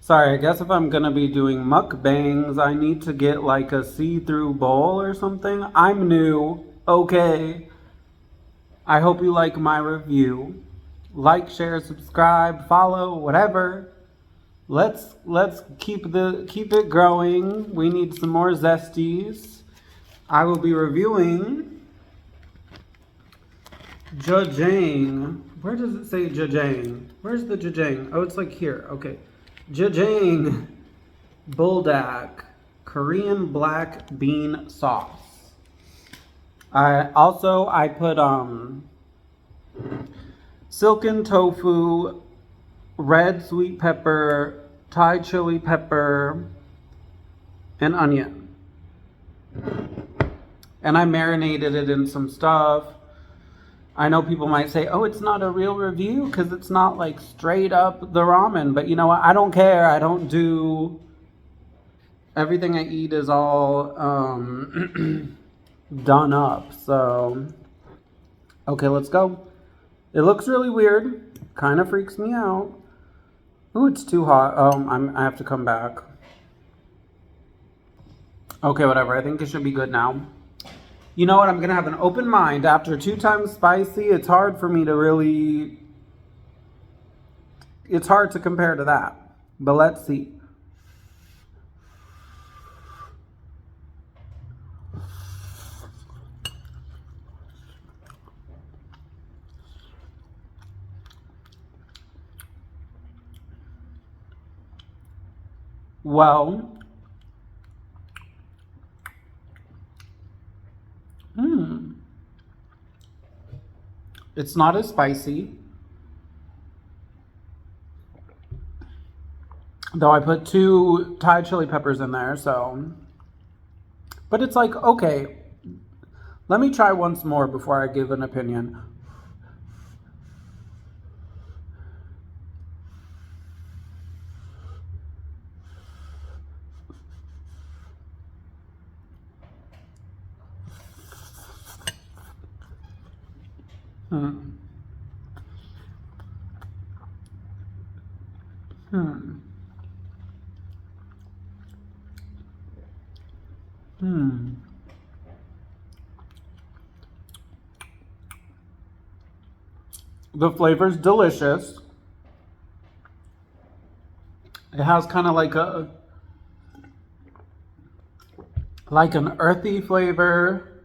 Sorry, I guess if I'm gonna be doing mukbangs, I need to get like a see-through bowl or something. I'm new. Okay. I hope you like my review. Like, share, subscribe, follow, whatever. Let's keep it growing. We need some more zesties. I will be reviewing Jjajang. Where does it say Jjajang? Where's the Jjajang? Oh, it's like here. Okay. Jjajang Buldak Korean black bean sauce. I put silken tofu, red sweet pepper, Thai chili pepper, and onion. And I marinated it in some stuff. I know people might say, oh, it's not a real review because it's not like straight up the ramen. But you know what? I don't care. I don't do. Everything I eat is all done up. So, okay, let's go. It looks really weird. Kind of freaks me out. Ooh, it's too hot. I have to come back. Okay, whatever. I think it should be good now. You know what? I'm going to have an open mind. After 2 times spicy, it's hard for me to really... It's hard to compare to that. But let's see. Well... It's not as spicy. Though I put 2 Thai chili peppers in there, so... But it's like, okay, let me try once more before I give an opinion. Hmm. Hmm. Hmm. The flavor's delicious. It has kind of like an earthy flavor.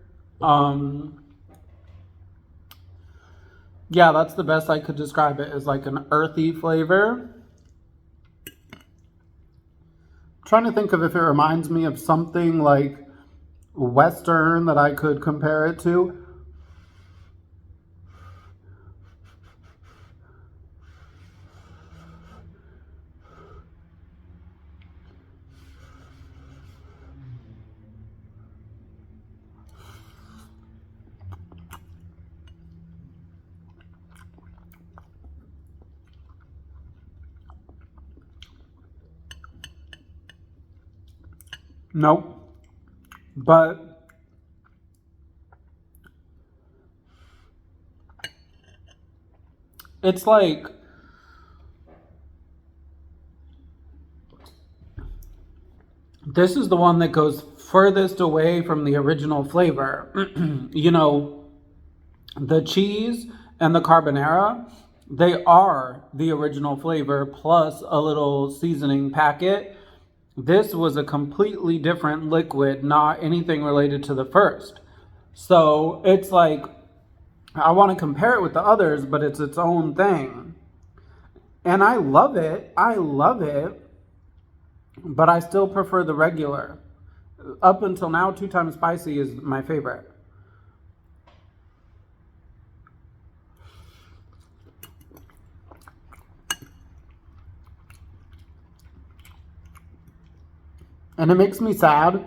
Yeah, that's the best I could describe it, is like an earthy flavor. Trying to think of if it reminds me of something like Western that I could compare it to. Nope. But it's like, this is the one that goes furthest away from the original flavor. You know, the cheese and the carbonara, they are the original flavor plus a little seasoning packet. This was a completely different liquid, not anything related to the first. So it's like, I want to compare it with the others, but it's its own thing. And I love it. I love it. But I still prefer the regular. Up until now, 2 times spicy is my favorite. And it makes me sad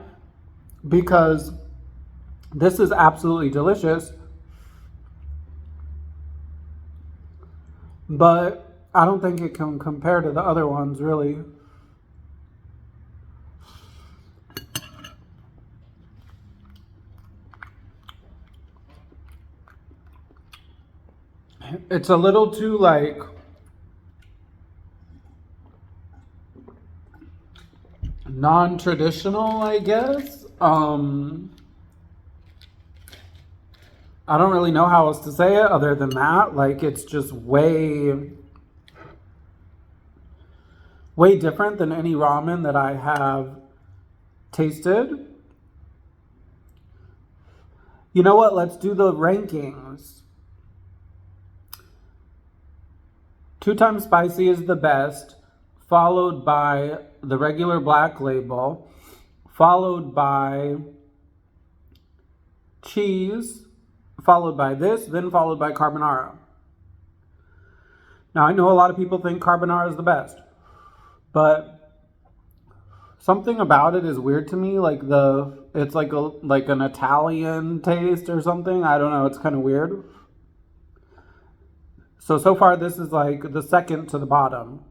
because this is absolutely delicious. But I don't think it can compare to the other ones, really. It's a little too like... non-traditional, I guess. I don't really know how else to say it other than that. Like, it's just way different than any ramen that I have tasted. You know what? Let's do the rankings. 2 times spicy is the best, followed by the regular black label, followed by cheese, followed by this, then followed by carbonara. Now, I know a lot of people think carbonara is the best, but something about it is weird to me. Like it's like an Italian taste or something. I don't know. It's kind of weird. So far, this is like the second to the bottom.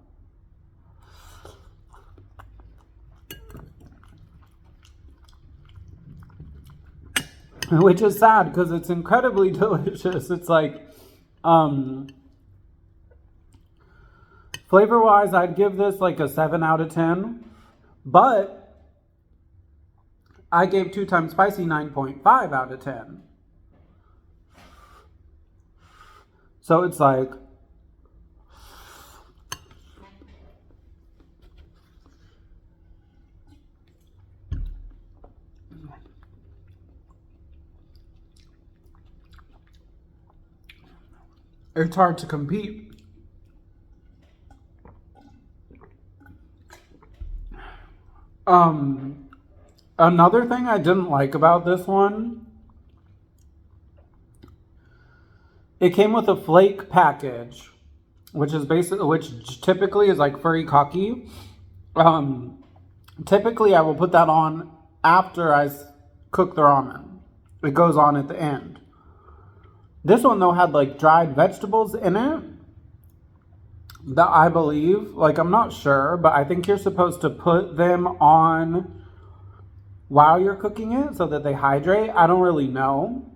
Which is sad because it's incredibly delicious. It's like, flavor-wise, I'd give this like a 7 out of 10. But I gave 2 times spicy 9.5 out of 10. So it's like, it's hard to compete. Another thing I didn't like about this one, it came with a flake package, which typically is like furry kaki. Typically I will put that on after I cook the ramen. It goes on at the end. This one though had like dried vegetables in it that I believe, like I'm not sure, but I think you're supposed to put them on while you're cooking it so that they hydrate. I don't really know.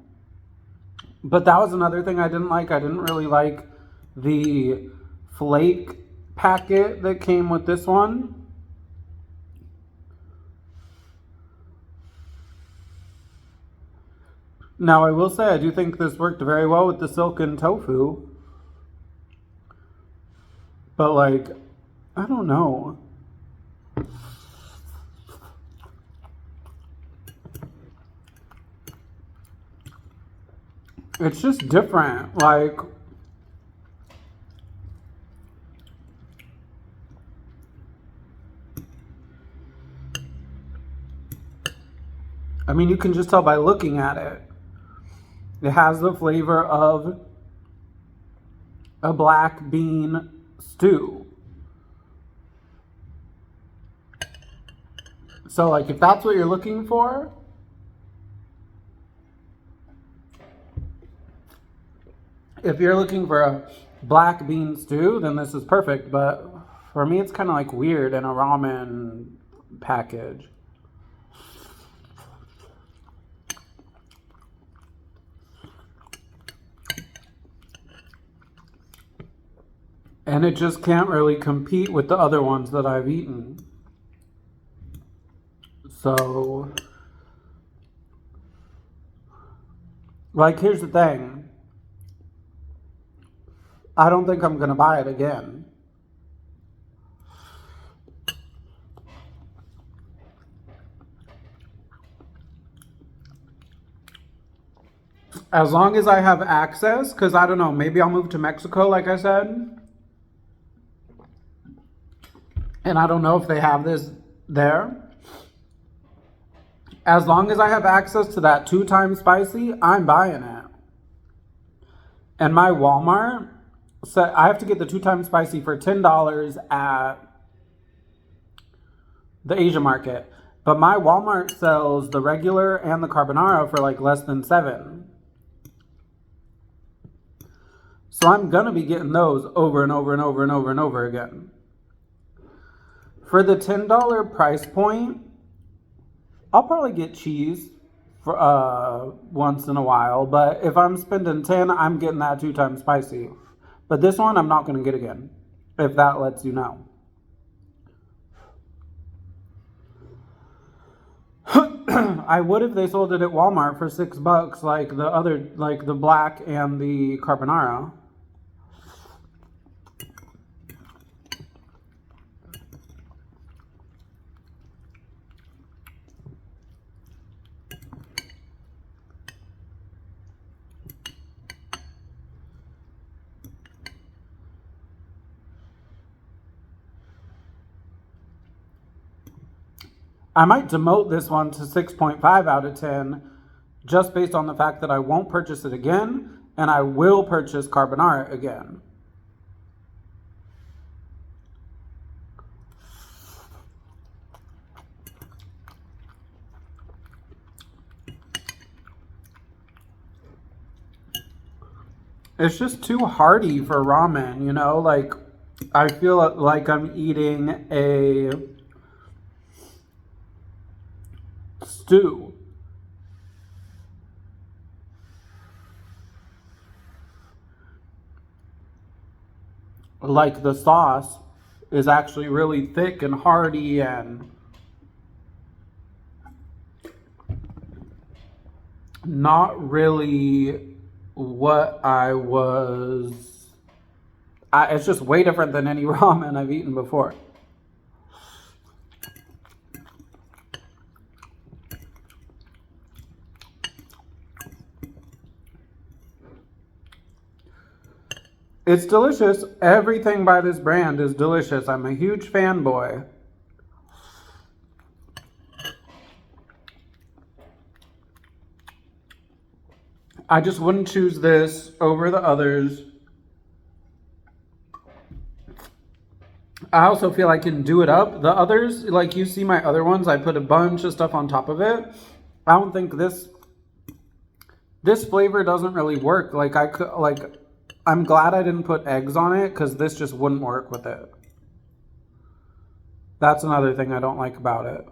But that was another thing I didn't like. I didn't really like the flake packet that came with this one. Now, I will say I do think this worked very well with the silken tofu. But, like, I don't know. It's just different. Like, I mean, you can just tell by looking at it. It has the flavor of a black bean stew. So, like, if that's what you're looking for, if you're looking for a black bean stew, then this is perfect. But for me, it's kind of like weird in a ramen package. And it just can't really compete with the other ones that I've eaten. So, like, here's the thing. I don't think I'm going to buy it again. As long as I have access, because I don't know, maybe I'll move to Mexico, like I said. And I don't know if they have this there. As long as I have access to that 2 times spicy, I'm buying it. And my Walmart, so I have to get the 2 times spicy for $10 at the Asia market. But my Walmart sells the regular and the carbonara for like less than $7. So I'm going to be getting those over and over and over and over and over again. For the $10 price point, I'll probably get cheese for once in a while. But if I'm spending 10, I'm getting that 2 times spicy. But this one, I'm not going to get again, if that lets you know. I would if they sold it at Walmart for $6, like the other, like the black and the carbonara. I might demote this one to 6.5 out of 10 just based on the fact that I won't purchase it again and I will purchase carbonara again. It's just too hearty for ramen, you know? Like, I feel like I'm eating a stew. Like the sauce is actually really thick and hearty and not really what I was. It's just way different than any ramen I've eaten before. It's delicious. Everything by this brand is delicious. I'm a huge fanboy. I just wouldn't choose this over the others. I also feel I can do it up. The others, like you see my other ones, I put a bunch of stuff on top of it. I don't think this flavor doesn't really work. Like I'm glad I didn't put eggs on it because this just wouldn't work with it. That's another thing I don't like about it.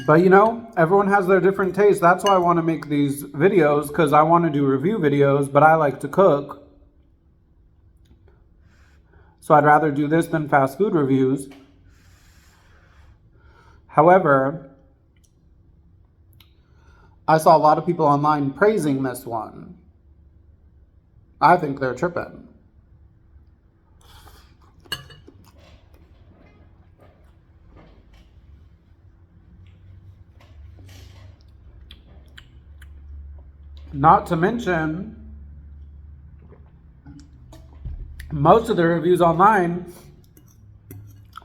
But you know, everyone has their different tastes. That's why I want to make these videos, because I want to do review videos, but I like to cook. So I'd rather do this than fast food reviews. However, I saw a lot of people online praising this one. I think they're tripping. Not to mention, most of the reviews online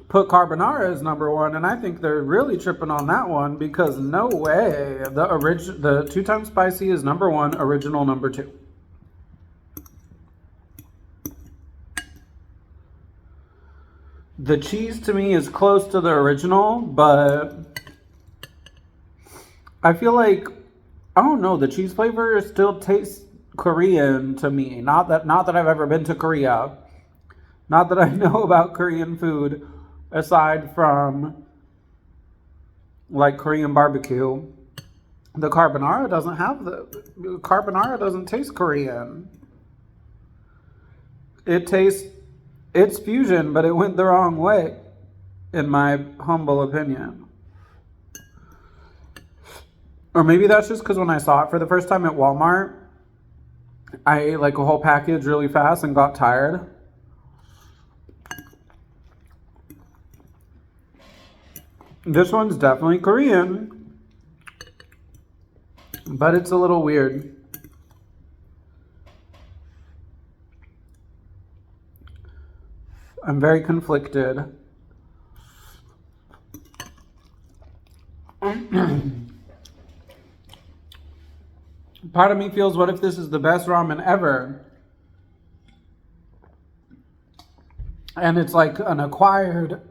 put carbonara as number one, and I think they're really tripping on that one, because no way. The 2 times spicy is number one, original number 2. The cheese to me is close to the original, but I feel like, I don't know, the cheese flavor still tastes Korean to me. Not that I've ever been to Korea. Not that I know about Korean food aside from like Korean barbecue. The carbonara doesn't taste Korean. It's fusion, but it went the wrong way, in my humble opinion. Or maybe that's just because when I saw it for the first time at Walmart, I ate like a whole package really fast and got tired. This one's definitely Korean, but it's a little weird. I'm very conflicted. Part of me feels, what if this is the best ramen ever? And it's like an acquired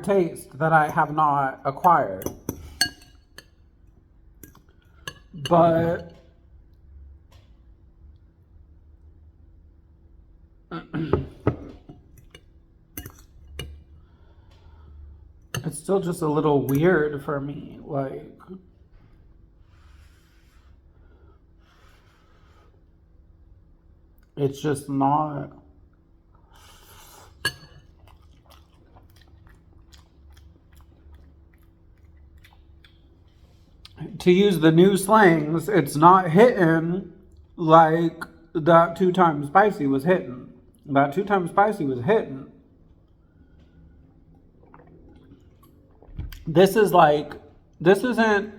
taste that I have not acquired. But it's still just a little weird for me, like. It's just not. To use the new slangs, it's not hitting like that 2 times spicy was hitting. That 2 times spicy was hitting. This is like, this isn't,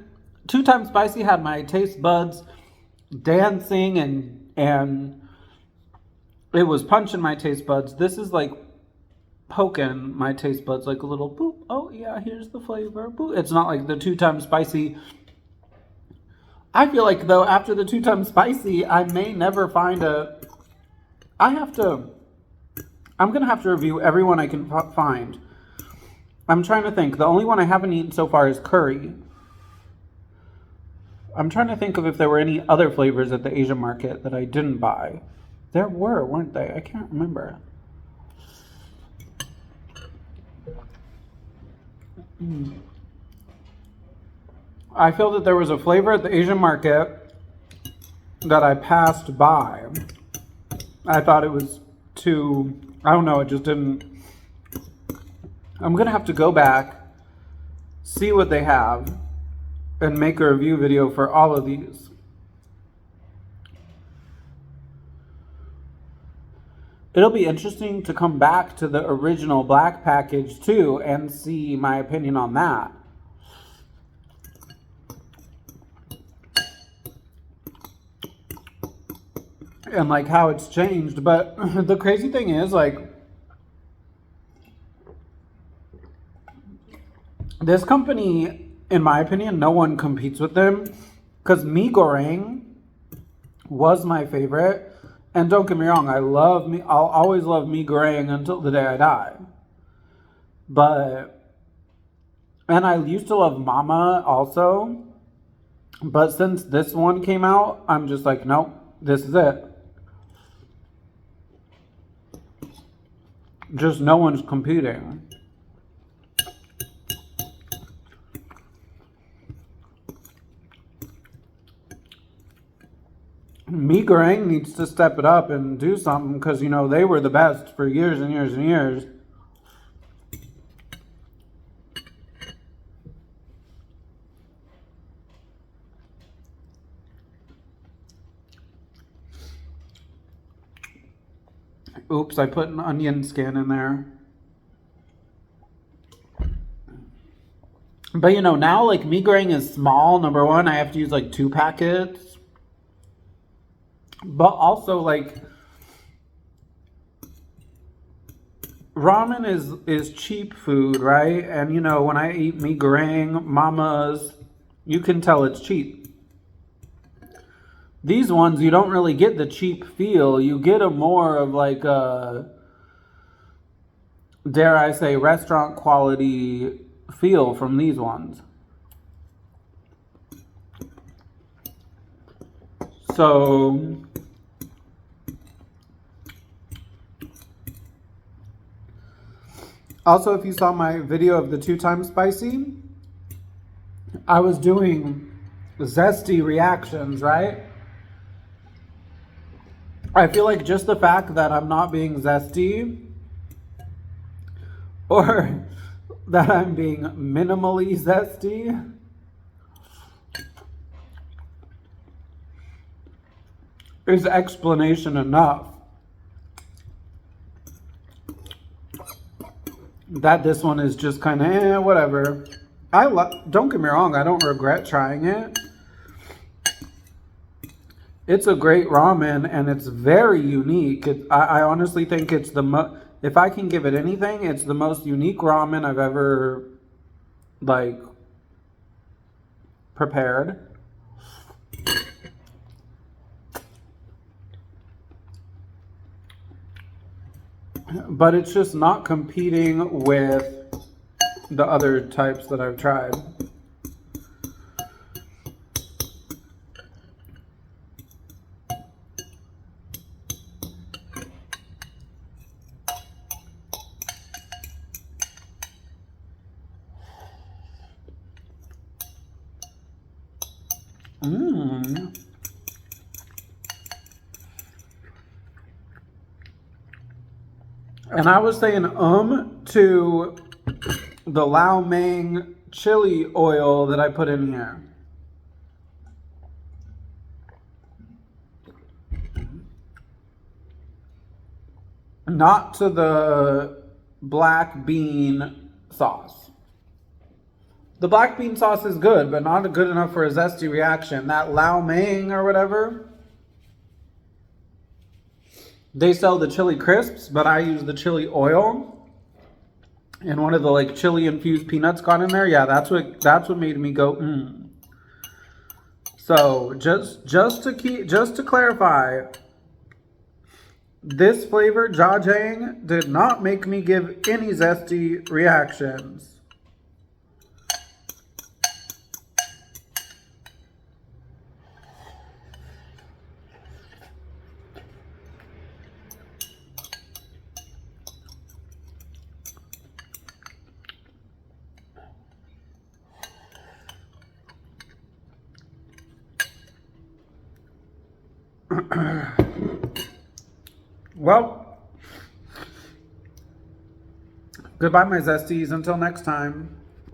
2 times spicy had my taste buds dancing and it was punching my taste buds. This is like poking my taste buds like a little boop. Oh yeah, here's the flavor. Boop. It's not like the 2 times spicy. I feel like though after the 2 times spicy, I may never find a. I'm gonna have to review everyone I can find. I'm trying to think. The only one I haven't eaten so far is curry. I'm trying to think of if there were any other flavors at the Asian market that I didn't buy. There were, weren't they? I can't remember. I feel that there was a flavor at the Asian market that I passed by. I thought it was too, I don't know, it just didn't. I'm going to have to go back, see what they have, and make a review video for all of these. It'll be interesting to come back to the original black package too and see my opinion on that. And like how it's changed. But the crazy thing is, like, this company, in my opinion, no one competes with them. Because mee goreng was my favorite. And don't get me wrong, I'll always love mee goreng until the day I die. And I used to love mama also. But since this one came out, I'm just like, nope, this is it. Just no one's competing. Mee goreng needs to step it up and do something because, you know, they were the best for years and years and years. Oops, I put an onion skin in there. But, you know, now, like, mee goreng is small. Number one, I have to use, like, 2 packets. But also, like, ramen is cheap food, right? And, you know, when I eat mee goreng, mama's, you can tell it's cheap. These ones, you don't really get the cheap feel. You get a more of like a, dare I say, restaurant quality feel from these ones. So, also if you saw my video of the 2 times spicy, I was doing zesty reactions, right? I feel like just the fact that I'm not being zesty or that I'm being minimally zesty is explanation enough that this one is just kind of whatever. Don't get me wrong, I don't regret trying it. It's a great ramen and it's very unique. I honestly think it's if I can give it anything, it's the most unique ramen I've ever, like, prepared. But it's just not competing with the other types that I've tried. And I was saying to the Lao Mang chili oil that I put in here. Not to the black bean sauce. The black bean sauce is good, but not good enough for a zesty reaction. That Lao Mang or whatever, they sell the chili crisps, but I use the chili oil. And one of the like chili infused peanuts got in there. Yeah, that's what made me go mmm. So just to clarify, this flavor Jjajang did not make me give any zesty reactions. Well, goodbye, my zesties. Until next time.